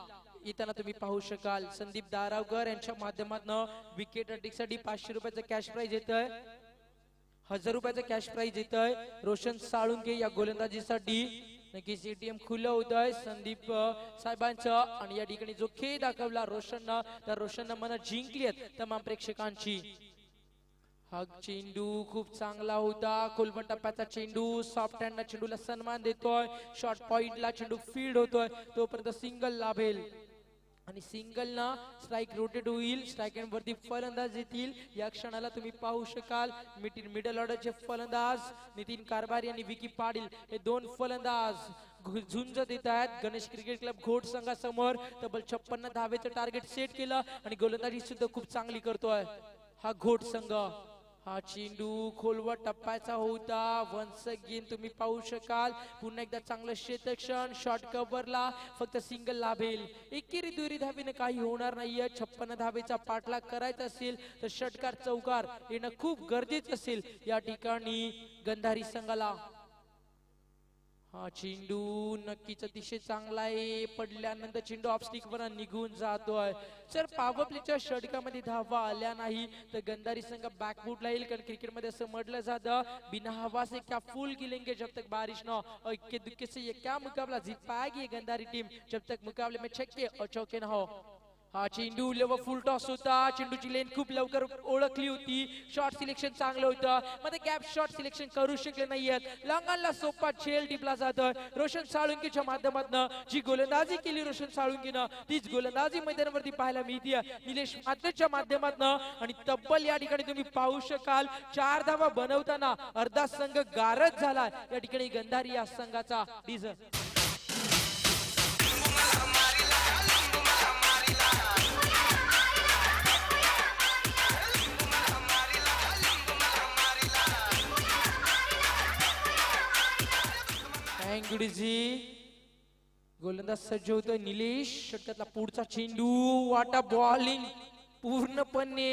येताना तुम्ही पाहू शकाल. संदीप दारावकर यांच्या माध्यमातून विकेट साठी 500 रुपयाचं कॅश प्राइज येतंय. 1000 रुपयाचं कॅश प्राइज येतंय. रोशन साळुंके या गोलंदाजीसाठी नक्कीच एटीएम खुलं होत आहे संदीप साहेबांचं. आणि या ठिकाणी जो खेळ दाखवला रोशननं त्या रोशननं मन जिंकली आहेत तमाम प्रेक्षकांची. हा चेंडू खूप चांगला होता. खोलवट टप्प्याचा चेंडू सॉफ्ट हँडला चेंडूला सन्मान देतोय. शॉर्ट पॉइंटला चेंडू फील्ड होतोय तोपर्यंत सिंगल लाभेल आणि सिंगल ना स्ट्राइक रोटेट होईल. स्ट्राइक हँड वरती फलंदाज येतील. या क्षणाला तुम्ही पाहू शकाल मिडल ऑर्डरचे फलंदाज नितीन कारभारी आणि विकी पाटील हे दोन फलंदाज झुंज देत आहेत. गणेश क्रिकेट क्लब घोट संघासमोर तब्बल 56 धावेचं टार्गेट सेट केलं आणि गोलंदाजी सुद्धा खूप चांगली करतोय हा घोट संघ. हा चेंडू खोलवट टप्प्याचा होता. वन्स अगेन तुम्ही पाहू शकाल पुन्हा एकदा चांगलं क्षेत्रक्षण. शॉर्ट कव्हरला फक्त सिंगल लाभेल. एकेरी दुहेरी धावेने काही होणार नाहीये. 56 धावेचा पाठलाग करायचा असेल तर षटकार चौकार येणं खूप गरजेचं असेल या ठिकाणी गंधारी संघाला. हा चेंडू नक्कीच अतिशय चांगला आहे. पडल्यानंतर चेंडू ऑफ स्टिक वर निघून जातोय. जर पॉवर प्लेच्या षटकामध्ये धावा आल्या नाही तर गंधारी संघ बॅकफुटला येईल. कारण क्रिकेटमध्ये असं म्हटलं जातं बिना हवा से क्या फूल गिलेंगे जब तक बारिश न हो. इक्के दुक्के से ये क्या मुकाबला जीत पाएगी गंधारी टीम जब तक मुकाबले में छक्के और चौके न हो. हा चेंडू लेवर फुल टॉस होता. चेंडूची लेन खूप लवकर ओळखली होती. शॉर्ट सिलेक्शन चांगलं होतं. मध्ये गॅप शॉट सिलेक्शन करू शकले नाहीयेत. लॉंगांना सोपा झेल टिपला जातोय. रोशन साळुंकेच्या माध्यमातून जी गोलंदाजी केली रोशन साळुंकेनं तीच गोलंदाजी मैदानावरती पाहायला मिळते निलेश मात्रेच्या माध्यमातून. आणि तब्बल या ठिकाणी तुम्ही पाहू शकाल 4 धावा बनवताना अर्धा संघ गारद झाला. या ठिकाणी गंधारी या संघाचा डिझर. गोलंदाज सज्ज होतोय निलेश. षटकातला पुढचा चेंडू वाटा बॉलिंग पूर्णपणे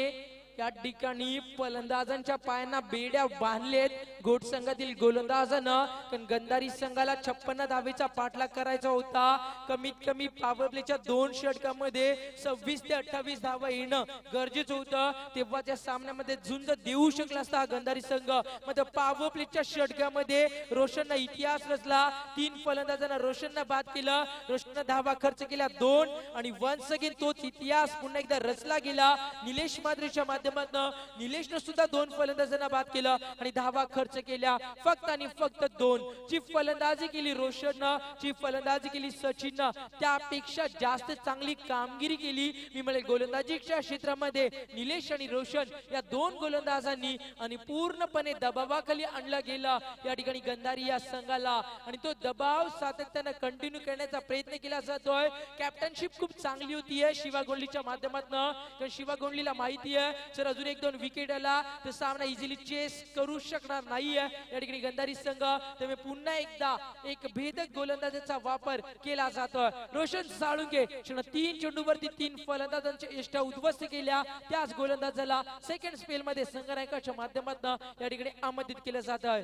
या ठिकाणी फलंदाजांच्या पायांना बेड्या बांधलेत घोट संघातील गोलंदाजानं. कारण गंधारी संघाला 56 धावेचा पाठलाग करायचा होता. कमीत कमी पॉवर प्लेच्या 2 षटकामध्ये 26 ते 28 धावा येणं गरजेचं होतं. तेव्हा त्या सामन्यामध्ये झुंज देऊ शकला असता गंधारी संघ. मध्ये पॉवर प्लेच्या षटकामध्ये रोशननं इतिहास रचला. 3 फलंदाजांना रोशननं बाद केलं. रोशननं धावा खर्च केल्या 2 आणि वन्स अगेन तोच इतिहास पुन्हा एकदा रचला गेला. निलेश माद्रेच्या निलेशनं सुद्धा 2 फलंदाजांना बाद केलं आणि धावा खर्च केल्या फक्त आणि फक्त 2. जी फलंदाजी केली रोशननं जी फलंदाजी केली सचिननं त्यापेक्षा जास्त चांगली कामगिरी केली मी म्हणेल गोलंदाजीच्या क्षेत्रामध्ये निलेश आणि रोशन या 2 गोलंदाजांनी. आणि पूर्णपणे दबावाखाली आणला गेला या ठिकाणी गंधारी या संघाला. आणि तो दबाव सातत्यानं कंटिन्यू करण्याचा प्रयत्न केला जातोय. कॅप्टनशिप खूप चांगली होतीये शिवा गोंडलीच्या माध्यमातून. कारण शिवा गोंडलीला माहिती आहे जर अजून 1-2 विकेट आला तर सामना इझिली चेस करू शकणार नाहीये या ठिकाणी गंधारी संघ. त्यामुळे पुन्हा एकदा एक भेदक गोलंदाजाचा वापर केला जातोय. रोशन साळुंके 3 चेंडूवरती 3 फलंदाजांच्या यष्टा उद्ध्वस्त केल्या. त्याच गोलंदाजाला सेकंड स्पेल मध्ये संघनायकाच्या माध्यमातून या ठिकाणी आमंत्रित केलं जात आहे.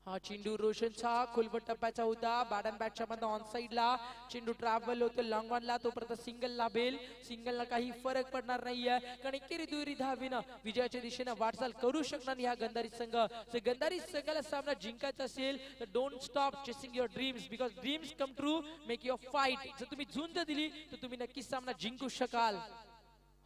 हा चेंडू रोशनचा खोलवट टप्प्याचा होता. बॅट अँड बॅटच्या मध्ये ऑन साइडला चेंडू ट्रॅव्हल होतो लॉंग ऑनला. तोपर्यंत सिंगल लाभेल. सिंगलला काही फरक पडणार नाहीये कारण एकेरी दुहेरी धावेनं विजयाच्या दिशेने वाटचाल करू शकणार या गंधारी संघ. जर गंधारी संघाला सामना जिंकायचा असेल तर don't stop chasing your dreams because dreams come true make your fight. जर तुम्ही झुंज दिली तर तुम्ही नक्कीच सामना जिंकू शकाल.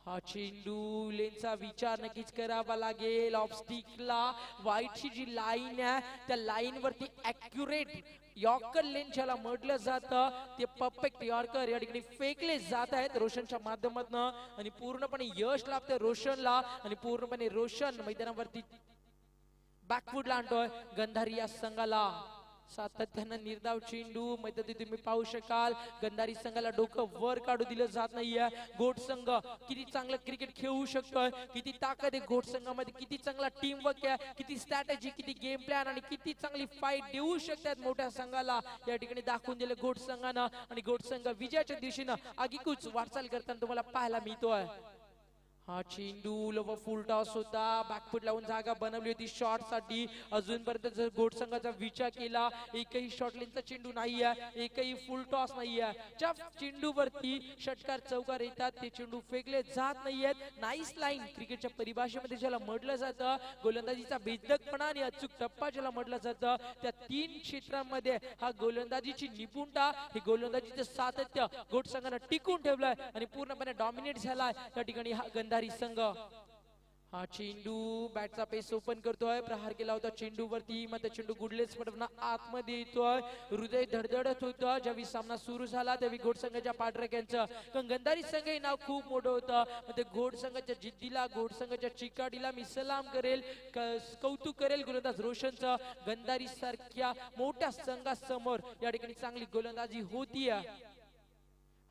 हा चेंडू लेनचा विचार नक्कीच करावा लागेल. ऑफ स्टिकला वाईटची जी लाईन आहे त्या लाईन वरती ॲक्युरेट यॉर्कर लेन ज्याला म्हटलं जातं ते परफेक्ट यॉर्कर या ठिकाणी फेकले जात आहेत रोशनच्या माध्यमातून. आणि पूर्णपणे यश लाभतंय रोशनला आणि पूर्णपणे रोशन मैदानावरती बॅकफुटला आणतोय गंधारी या संघाला. सातत्यानं निर्धाव चेंडू मैदानात तुम्ही पाहू शकाल गंधारी संघाला डोकं वर काढू दिलं जात नाहीये. घोट संघ किती चांगलं क्रिकेट खेळू शकतोय, किती ताकद आहे घोट संघामध्ये, किती चांगला टीम वर्क आहे, किती स्ट्रॅटेजी, किती गेम प्लॅन आणि किती चांगली फाईट देऊ शकतात मोठ्या संघाला या ठिकाणी दाखवून दिलं घोट संघानं. आणि घोट संघ विजयाच्या दिशेनं आगीकूच वाटचाल करताना तुम्हाला पाहायला मिळतोय. हा चेंडू व फुल टॉस होता, बॅकफूट लावून जागा बनवली होती शॉट साठी. अजूनपर्यंत जर गोड संघाचा विचार केला एकही शॉट लेनचा चेंडू नाहीये, एकही फुल टॉस नाहीये. ज्या चेंडूवरती षटकार चौकार येतात ते चेंडू फेकले जात नाहीयेत. नाईस लाईन क्रिकेटच्या परिभाषेमध्ये ज्याला म्हटलं जातं, गोलंदाजीचा भेदकपणा आणि अचूक टप्पा ज्याला म्हटलं जातं, त्या 3 क्षेत्रांमध्ये हा गोलंदाजीची निपुणता, हे गोलंदाजीचं सातत्य गोड संघानं टिकून ठेवलंय आणि पूर्णपणे डॉमिनेट झालाय त्या ठिकाणी हा गंधारी संघ. हा चेंडू बॅटचा पेस ओपन करतोय, प्रहार केला होता चेंडूवरती, मग चेंडू गुडलेस पटवना आतमध्ये येतोय. हृदय धडधडत होतं ज्यावेळी सामना सुरू झाला, त्यावेळी घोड संघाच्या पाठराख्यांचं. कारण गंधारी संघ हे नाव खूप मोठं होतं. मग ते घोड संघाच्या जिद्दीला, घोड संघाच्या चिकाटीला मी सलाम करेल, कौतुक करेल गोलंदाज रोशनचं. गंधारी सारख्या मोठ्या संघासमोर या ठिकाणी चांगली गोलंदाजी होतीये.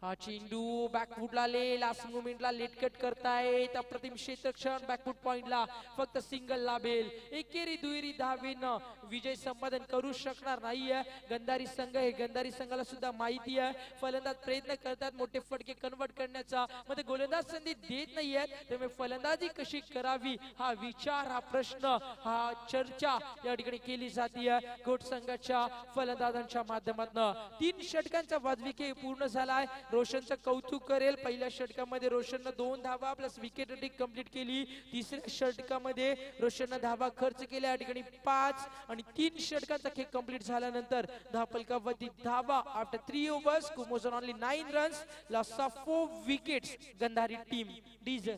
हा चेंडू बॅकफूटला आले, लास्ट मोमेंटला लेटकट करतायत. अप्रतिम क्षेत्रक्षण बॅकफूट पॉइंटला फक्त सिंगल लाभेल. एकेरी दुहेरी धावेनं विजय संपादन करू शकणार नाहीये गंधारी संघ. हे गंधारी संघाला सुद्धा माहिती आहे. फलंदाज प्रयत्न करतात मोठे फटके कन्वर्ट करण्याचा, मध्ये गोलंदाज संधी देत नाहीयेत. त्यामुळे फलंदाजी कशी करावी हा विचार, हा प्रश्न, हा चर्चा या ठिकाणी केली जाते गोट संघाच्या फलंदाजांच्या माध्यमातून. 3 षटकांचा वाजविके पूर्ण झालाय. रोशनचं कौतुक करेल. पहिल्या षटकामध्ये रोशननं 2 धावा प्लस विकेट टेक कंप्लीट केली. तिसऱ्या षटकामध्ये रोशननं धावा खर्च केल्या, या ठिकाणी 5. आणि 3 षटकांचा खेळ कंप्लीट झाल्यानंतर धापलकावरती धावा आफ्टर 3 ओव्हर्स, कुमोस on only 9 runs, loss of 4 wickets. Gandhari team डीज.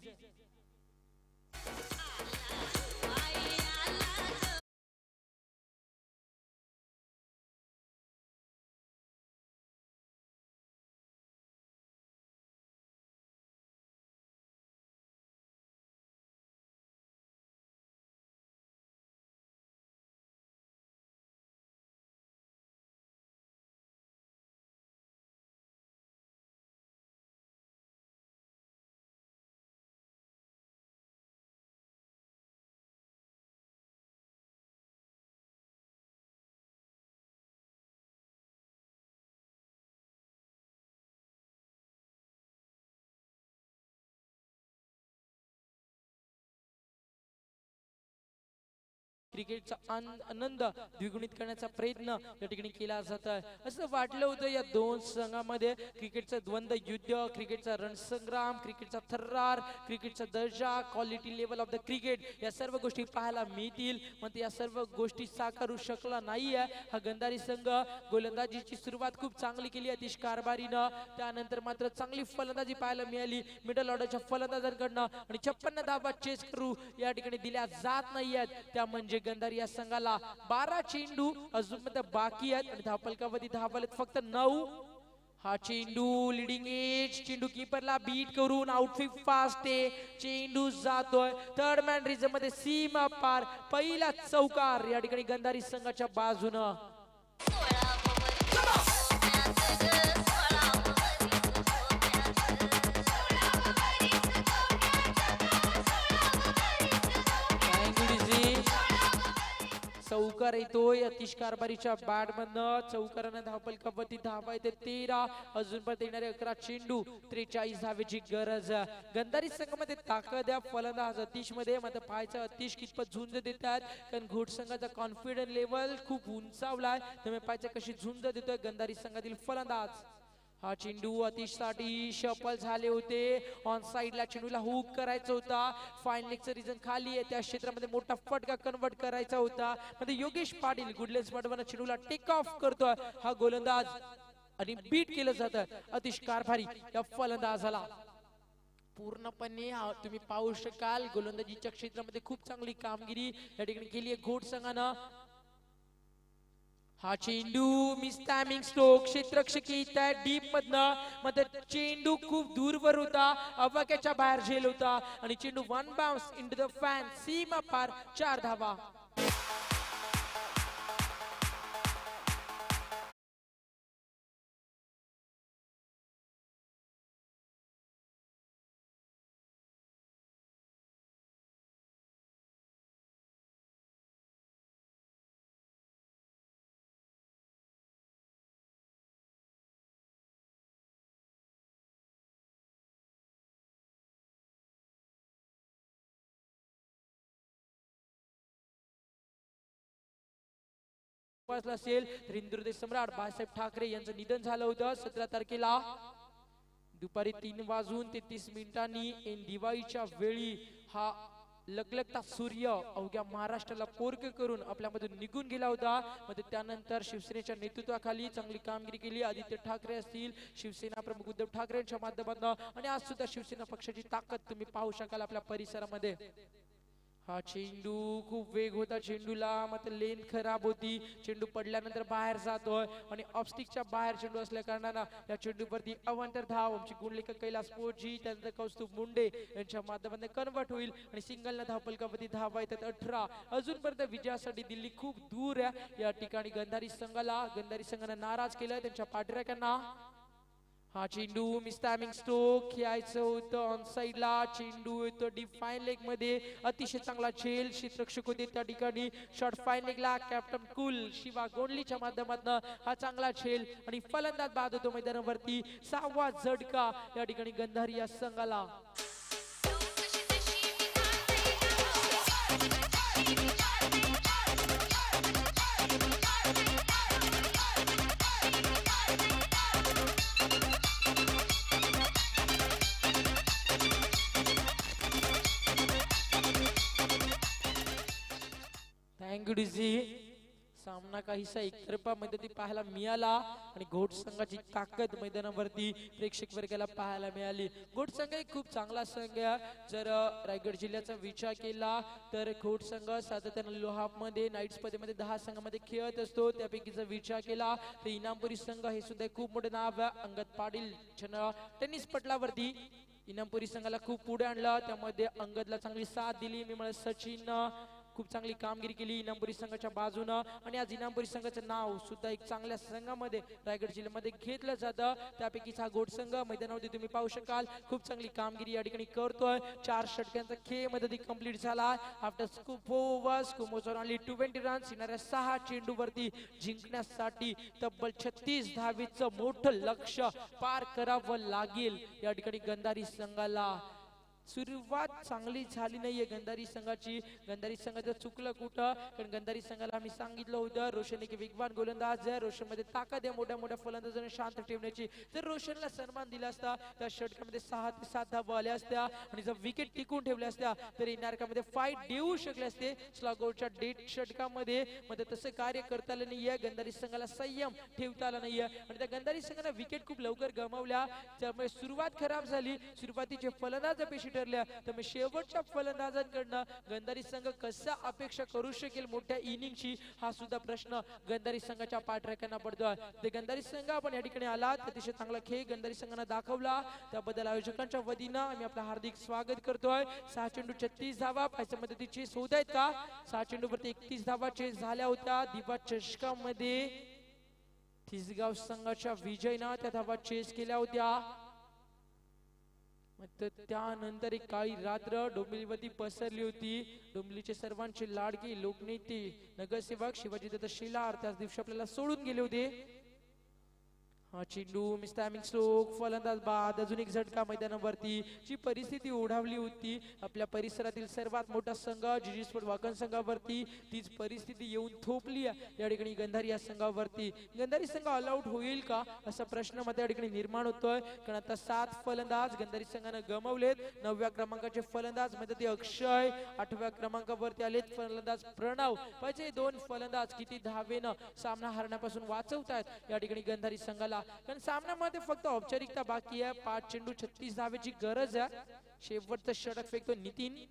क्रिकेटचा आनंद द्विगुणित करण्याचा प्रयत्न या ठिकाणी केला जात आहे. असं वाटलं होतं या 2 संघांमध्ये क्रिकेटचं द्वंद्व युद्ध, क्रिकेटचा रणसंग्राम, क्रिकेटचा थर्रार, क्रिकेटचा दर्जा, quality level of the cricket, या सर्व गोष्टी पाहायला मिळतील. मग या सर्व गोष्टी साकारू शकला नाहीये हा गंधारी संघ. गोलंदाजीची सुरुवात खूप चांगली केली अतिश कारभारीनं, त्यानंतर मात्र चांगली फलंदाजी पाहायला मिळाली मिडल ऑर्डरच्या फलंदाजांकडनं. आणि 56 धावा चेस करू या ठिकाणी दिल्या जात नाहीयेत. त्या म्हणजे गंधारी या संघाला 12 चेंडू अजून बाकी आहेत आणि धावफलकावरती धावलेत फक्त 9. हा चेंडू लिडिंग एज, चेंडू कीपरला बीट करून आउटफिट फास्ट आहे. चेंडू जातोय थर्ड मॅन रिझम मध्ये सीमा पार. पहिला चौकार या ठिकाणी गंधारी संघाच्या बाजूनं. चौकार येतोय अतिश कारभारीच्या बॅट मधनं. चौकारानं धावफलकावरती धावा येते 13. अजून पण येणारे 11 चेंडू, 43 धावेची गरज. गंधारी संघामध्ये ताकद या फलंदाज अतिश मध्ये, मात्र पाहायचं अतिश कितपत झुंज देतात, कारण घोट संघाचा कॉन्फिडन्स लेवल खूप उंचावलाय. त्यामुळे पाहायचं कशी झुंज देतोय गंधारी संघातील फलंदाज. हा चेंडू अतिश साठी शफल झाले होते. ऑन साइडला चेंडूला हुक करायचा होता. फाईन लेगचं रिझन खाली आहे, त्या क्षेत्रामध्ये मोठा फटका कन्वर्ट करायचा होता. मध्ये योगेश पाटील गुडलेस पटवाना चेंडूला टेक ऑफ करतोय हा गोलंदाज आणि बीट केलं जातं अतिश कारभारी या फलंदाजाला. पूर्णपणे तुम्ही पाहू शकाल गोलंदाजीच्या क्षेत्रामध्ये खूप चांगली कामगिरी या ठिकाणी केली आहे घोट संघानं. हा चेंडू मिस टायमिंग स्ट्रोक, क्षेत्ररक्षक येत आहे डीप मधनं, मात्र चेंडू खूप दूरवर होता, अवाक्याच्या बाहेर झेल होता आणि चेंडू 1 बाउन्स इनटू द फॅन, सीमा पार 4 धावा. जोपासला असेल तर हिंदुहृदय सम्राट बाळासाहेब ठाकरे यांचं निधन झालं होतं 17 तारखेला दुपारी 3:33 दिवाळीच्या वेळी हा लगलगता सूर्य अवघ्या महाराष्ट्राला पोरक करून आपल्यामधून निघून गेला होता. मध्ये त्यानंतर शिवसेनेच्या नेतृत्वाखाली चांगली कामगिरी केली. आदित्य ठाकरे असतील, शिवसेना प्रमुख उद्धव ठाकरे यांच्या माध्यमातून आणि आज सुद्धा शिवसेना पक्षाची ताकद तुम्ही पाहू शकाल आपल्या परिसरामध्ये. हा चेंडू खूप वेग होता चेंडूला, मात्र लेन खराब होती. चेंडू पडल्यानंतर बाहेर जातोय आणि ऑफस्टिकच्या बाहेर चेंडू असल्या कारणानं या चेंडूवरती अवांतर धाव आमची गुणलेखक कैलास पोटजी त्यानंतर कौस्तुभ मुंडे यांच्या माध्यमातून कन्वर्ट होईल आणि सिंगलला धावफलकावरती धावा येतात 18. अजूनपर्यंत विजयासाठी दिल्ली खूप दूर आहे. या ठिकाणी गंधारी संघानं नाराज केलं त्यांच्या पाठीराख्यांना. हा चेंडू मिस्टॅमिंग स्ट्रोक खेळायचं होतं ऑन साइडला. चेंडू येतो डीप फाईन लेग मध्ये, अतिशय चांगला झेल क्षेत्ररक्षक होते त्या ठिकाणी. शॉर्ट फाईन लेगला कॅप्टन कुल शिवा गोंडलीच्या माध्यमातून हा चांगला झेल आणि फलंदाज बाद होतो मैदानावरती. 6वा झटका या ठिकाणी गंधारी या संघाला. Thank you DC. सामना काहीसा एकतर्फा मदती पाहायला मिळाला आणि घोट संघाची ताकद मैदानावरती प्रेक्षक वर्गाला पाहायला मिळाली. घोट संघ एक खूप चांगला संघ आहे. जर रायगड जिल्ह्याचा विचार केला तर घोट संघ सातत्याने लोहामध्ये नाईट स्पर्धेमध्ये 10 संघामध्ये खेळत असतो. त्यापैकी जर विचार केला तर इनामपुरी संघ हे सुद्धा खूप मोठे नाव आहे. अंगद पाटील टेनिस पटलावरती इनामपुरी संघाला खूप पुढे आणलं, त्यामध्ये अंगदला चांगली साथ दिली. मी मला सचिन खूप चांगली कामगिरी केली इनामपुरी संघाच्या बाजूनं आणि आज इनामपुरी संघाचं नाव सुद्धा एक चांगल्या संघामध्ये रायगड जिल्ह्यामध्ये घेतलं जातं. त्यापैकीच हा घोट संघ मैदानावरती तुम्ही पाहू शकाल खूप चांगली कामगिरी या ठिकाणी करतोय. 4 षटकांचा खेळ मध्ये कंप्लीट झाला. आफ्टर 4 ओव्हर्स कुमोजवर ओनली 20 रन्स. येणाऱ्या 6 चेंडूवरती जिंकण्यासाठी तब्बल 36 धावेचं मोठं लक्ष्य पार करावं लागेल या ठिकाणी गंधारी संघाला. सुरुवात चांगली झाली नाहीये गंधारी संघाची. गंधारी संघाचं चुकलं कुठं, कारण गंधारी संघाला आम्ही सांगितलं होतं रोशन एक वेगवान गोलंदाज आहे, रोशन मध्ये ताकद आहे मोठ्या मोठ्या फलंदाजांना शांत ठेवण्याची. जर रोशनला सन्मान दिला असता त्या षटकामध्ये 6 ते 7 धावा आल्या असत्या आणि जर विकेट टिकून ठेवल्या असत्या तर येणाऱ्यामध्ये फाईट देऊ शकले असते. स्लॉगआउटच्या डेट षटकामध्ये मध्ये तसं कार्य करता आलं नाहीये. गंधारी संघाला संयम ठेवता आला नाहीये आणि त्या गंधारी संघाने विकेट खूप लवकर गमावल्या, त्यामुळे सुरुवात खराब झाली. सुरुवातीचे फलंदाज अपेक्षित ठरल्या, त्यामुळे शेवटच्या फलंदाजांकडनं गंधारी संघ कसा अपेक्षा करू शकेल मोठ्या इनिंगची हा सुद्धा प्रश्न गंधारी संघाच्या पाठराख्यांना पडतोय. ते गंधारी संघ आपण या ठिकाणी आलात, अतिशय चांगला खेळ गंधारी संघानं दाखवला, त्याबद्दल आयोजकांच्या वतीनं आम्ही आपलं हार्दिक स्वागत करतोय. 6 चेंडू 36 धावा पाहिजे मदती चेस होत आहेत का? 6 चेंडूवरती 31 धावा चेस झाल्या होत्या. दिवा चषकामध्ये तिसगाव संघाच्या विजयनं त्या धावा चेस केल्या होत्या. त्यानंतर एक काळी रात्र डोंबिवलीवरती पसरली होती. डोंबिवलीचे सर्वांचे लाडके लोकनेते नगरसेवक शिवाजी दत्त शेलार त्याच दिवशी आपल्याला सोडून गेले होते. हा चेंडू मिस्टॅमिंग स्ट्रोक फलंदाज बाद. अजून एक झटका मैदानावरती. जी परिस्थिती ओढावली होती आपल्या परिसरातील सर्वात मोठा संघ जीजी स्पोर्ट वाकण संघावरती, तीच परिस्थिती येऊन थोपली या ठिकाणी गंधारी या संघावरती. गंधारी संघ ऑल आउट होईल का असा प्रश्न मध्ये या ठिकाणी निर्माण होतोय, कारण आता 7 फलंदाज गंधारी संघानं गमावलेत. 9व्या क्रमांकाचे फलंदाज मध्ये ते अक्षय, 8व्या क्रमांकावरती आलेत फलंदाज प्रणव. पाहिजे 2 फलंदाज किती धावेनं सामना हरण्यापासून वाचवतायत या ठिकाणी गंधारी संघाला, कारण सामन्यामध्ये फक्त औपचारिकता बाकी आहे. 5 चेंडू 36 धावेची गरज आहे. शेवटचं षटक फेकतो नितीन.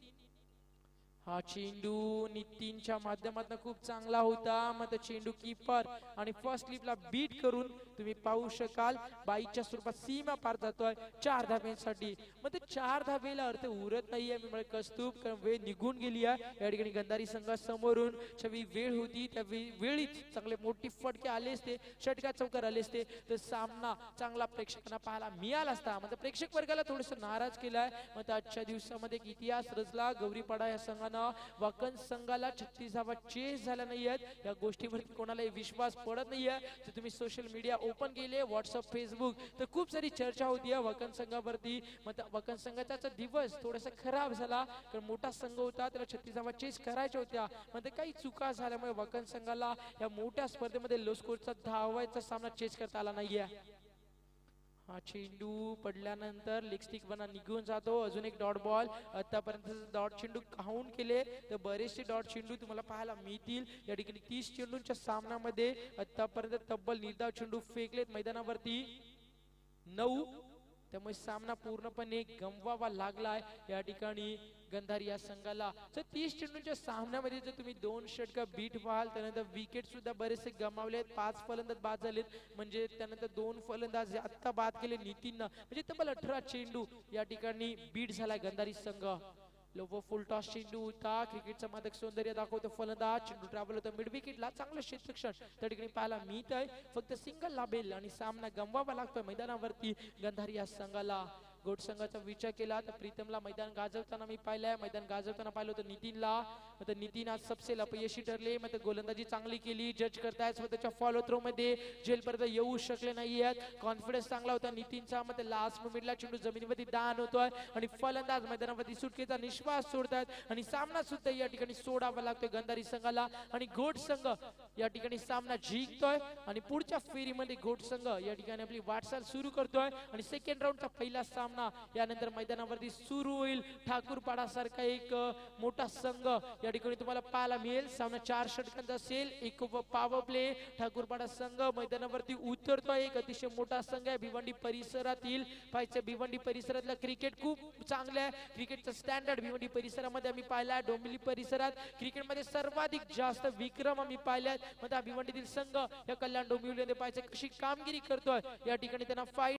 हा चेंडू नितीनच्या माध्यमातून खूप चांगला होता. मग चेंडू कीपर आणि फर्स्ट स्लिपला बीट करून तुम्ही पाहू शकाल बाईच्या स्वरूपात सीमा पार जातोय 4 धाब्यांसाठी. मग 4 धाबेला अर्थ उरत नाहीये मी कस्तूप, कारण वेळ निघून गेली आहे या ठिकाणी गंधारी संघासमोरून. ज्यावेळी वेळ होती त्या वेळीच चांगले मोठी फटके आले असते, षटका चौकार आले असते तर सामना चांगला प्रेक्षकांना पाहायला मिळाला असता. म्हणजे प्रेक्षक वर्गाला थोडस नाराज केलाय. मग आजच्या दिवसामध्ये एक इतिहास रचला. गौरीपाडा या संघानं वाकण संघाला 36 धावा चेस झाल्या नाहीयेत. या गोष्टीवरती कोणालाही विश्वास पडत नाहीये. जर तुम्ही सोशल मीडिया ओपन केले व्हॉट्सअप फेसबुक तर खूप सारी चर्चा होती वकन संघावरती. मग वकन संघाचा दिवस थोडासा खराब झाला कारण मोठा संघ होता त्याला 36 धावा चेस करायच्या होत्या. मग काही चुका झाल्यामुळे वकन संघाला या मोठ्या स्पर्धेमध्ये लो स्कोरचा धावायचा सामना चेस करता आला नाहीये. हा चेंडू पडल्यानंतर लेग स्टिक बना निघून जातो. अजून एक डॉट बॉल. आतापर्यंत डॉट चेंडू काउंट केले तर बरेचसे डॉट चेंडू तुम्हाला पाहायला मिळतील. या ठिकाणी 30 चेंडूंच्या सामन्यामध्ये आतापर्यंत तब्बल 9 चेंडू फेकलेत मैदानावरती 9. त्यामुळे सामना पूर्णपणे गमवावा लागलाय या ठिकाणी गंधारी या संघाला. तर 30 चेंडूंच्या सामन्यामध्ये जर तुम्ही 2 षटक बीट व्हाल त्यानंतर विकेट सुद्धा बरेचसे गमावलेत. 5 फलंदाज बाद झालेत म्हणजे त्यानंतर 2 फलंदाज आता बाद केले नितीननं. म्हणजे तब्बल 18 चेंडू या ठिकाणी बीट झालाय गंधारी संघ. लोव फुल टॉस चेंडू होता. क्रिकेटचा मादक सौंदर्य दाखवतो फलंदाज. चेंडू ट्रॅव्हल होतं मिड विकेटला. चांगलं क्षेत्ररक्षण त्या ठिकाणी पाहायला मिळत आहे. फक्त सिंगल लाभेल आणि सामना गमवावा लागतोय मैदानावरती गंधारी या संघाला. गोट संघाचा विचार केला तर प्रीतमला मैदान गाजवताना मी पाहिलंय. मैदान गाजवताना पाहिलं होतं नितीनला. मग नितीन आज सबसे अपयशी ठरले. मग गोलंदाजी चांगली केली. जज करतायत स्वतःच्या फॉलो थ्रो मध्ये जेलपर्यंत येऊ शकले नाहीयेत. कॉन्फिडन्स चांगला होता नितीनचा. मग लास्ट मोमेंटला चेंडू जमिनीवरती दान होतोय आणि फलंदाज मैदानावरती सुटकेचा निश्वास सोडतायत आणि सामना सुद्धा या ठिकाणी सोडावा लागतोय गंधारी संघाला. आणि गोट संघ या ठिकाणी सामना जिंकतोय आणि पुढच्या फेरीमध्ये गोट संघ या ठिकाणी आपली वाटचाल सुरू करतोय आणि सेकंड राऊंडचा पहिला सामना यानंतर मैदानावरती सुरू होईल. ठाकूरपाडा सारखा एक मोठा संघ या ठिकाणी तुम्हाला पाहायला मिळेल. सामना 4 षटकांचा असेल. एक पॉवर प्ले. ठाकूरपाडा संघ मैदानावरती उतरतोय. एक अतिशय मोठा संघ आहे भिवंडी परिसरातील. पाहिजे भिवंडी परिसरातलं क्रिकेट खूप चांगलं आहे. क्रिकेटचं स्टँडर्ड भिवंडी परिसरामध्ये आम्ही पाहिला. डोंबिवली परिसरात क्रिकेटमध्ये सर्वाधिक जास्त विक्रम आम्ही पाहिल्यात. मग भिवंडीतील संघ या कल्याण डोंबिवलीमध्ये पाहिजे कशी कामगिरी करतोय. या ठिकाणी त्यांना फाईट